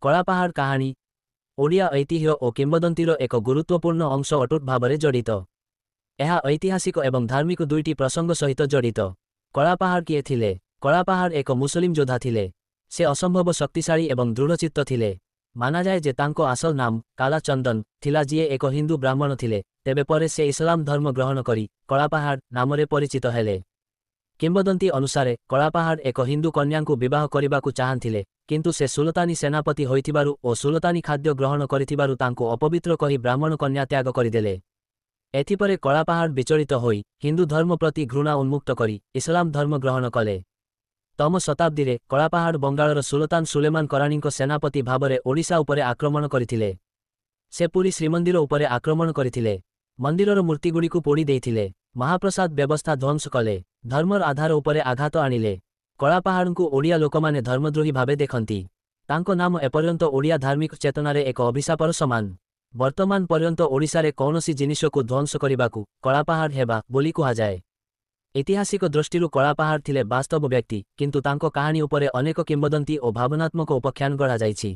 କଳାପାହାଡ଼ କାହାଣୀ ଓଡ଼ିଆ ଐତିହ୍ୟ ଓ କିମ୍ବଦନ୍ତୀର ଏକ ଗୁରୁତ୍ୱପୂର୍ଣ୍ଣ ଅଂଶ ଅଟୁଟ ଭାବରେ ଜଡ଼ିତ। ଏହା ଐତିହାସିକ ଏବଂ ଧାର୍ମିକ ଦୁଇଟି ପ୍ରସଙ୍ଗ ସହିତ ଜଡ଼ିତ। କଳାପାହାଡ଼ କିଏ ଥିଲେ? କଳାପାହାଡ଼ ଏକ ମୁସଲିମ ଯୋଦ୍ଧା ଥିଲେ। ସେ ଅସମ୍ଭବ ଶକ୍ତିଶାଳୀ ଏବଂ ଦୃଢ଼ଚିତ୍ତ ଥିଲେ। ମାନାଯାଏ ଯେ ତାଙ୍କ ଆସଲ ନାମ କାଲା ଚନ୍ଦନ ଥିଲା, ଯିଏ ଏକ ହିନ୍ଦୁ ବ୍ରାହ୍ମଣ ଥିଲେ। ତେବେ ପରେ ସେ ଇସଲାମ ଧର୍ମ ଗ୍ରହଣ କରି କଳାପାହାଡ଼ ନାମରେ ପରିଚିତ ହେଲେ। କିମ୍ବଦନ୍ତୀ ଅନୁସାରେ କଳାପାହାଡ଼ ଏକ ହିନ୍ଦୁ କନ୍ୟାଙ୍କୁ ବିବାହ କରିବାକୁ ଚାହାଁଥିଲେ, କିନ୍ତୁ ସେ ସୁଲତାନୀ ସେନାପତି ହୋଇଥିବାରୁ ଓ ସୁଲତାନୀ ଖାଦ୍ୟ ଗ୍ରହଣ କରିଥିବାରୁ ତାଙ୍କୁ ଅପବିତ୍ର କହି ବ୍ରାହ୍ମଣ କନ୍ୟା ତ୍ୟାଗ କରିଦେଲେ। ଏଥିପରେ କଳାପାହାଡ଼ ବିଚଳିତ ହୋଇ ହିନ୍ଦୁ ଧର୍ମ ପ୍ରତି ଘୃଣା ଉନ୍ମୁକ୍ତ କରି ଇସଲାମ ଧର୍ମ ଗ୍ରହଣ କଲେ। ତମ ଶତାବ୍ଦୀରେ କଳାପାହାଡ଼ ବଙ୍ଗାଳର ସୁଲତାନ ସୁଲେମାନ କରାଣୀଙ୍କ ସେନାପତି ଭାବରେ ଓଡ଼ିଶା ଉପରେ ଆକ୍ରମଣ କରିଥିଲେ। ସେ ପୁରୀ ଶ୍ରୀମନ୍ଦିର ଉପରେ ଆକ୍ରମଣ କରିଥିଲେ। ମନ୍ଦିରର ମୂର୍ତ୍ତିଗୁଡ଼ିକୁ ପୋଡ଼ି ଦେଇଥିଲେ। ମହାପ୍ରସାଦ ବ୍ୟବସ୍ଥା ଧ୍ୱଂସ କଲେ। ଧର୍ମର ଆଧାର ଉପରେ ଆଘାତ ଆଣିଲେ। କଳାପାହାଡ଼ଙ୍କୁ ଓଡ଼ିଆ ଲୋକମାନେ ଧର୍ମଦ୍ରୋହୀ ଭାବେ ଦେଖନ୍ତି। ତାଙ୍କ ନାମ ଏପର୍ଯ୍ୟନ୍ତ ଓଡ଼ିଆ ଧାର୍ମିକ ଚେତନାରେ ଏକ ଅଭିଶାପର ସମାନ। ବର୍ତ୍ତମାନ ପର୍ଯ୍ୟନ୍ତ ଓଡ଼ିଶାରେ କୌଣସି ଜିନିଷକୁ ଧ୍ୱଂସ କରିବାକୁ କଳାପାହାଡ଼ ହେବା ବୋଲି କୁହାଯାଏ। ଐତିହାସିକ ଦୃଷ୍ଟିରୁ କଳାପାହାଡ଼ ଥିଲେ ବାସ୍ତବ ବ୍ୟକ୍ତି, କିନ୍ତୁ ତାଙ୍କ କାହାଣୀ ଉପରେ ଅନେକ କିମ୍ବଦନ୍ତୀ ଓ ଭାବନାତ୍ମକ ଉପାଖ୍ୟାନ ଗଢ଼ାଯାଇଛି।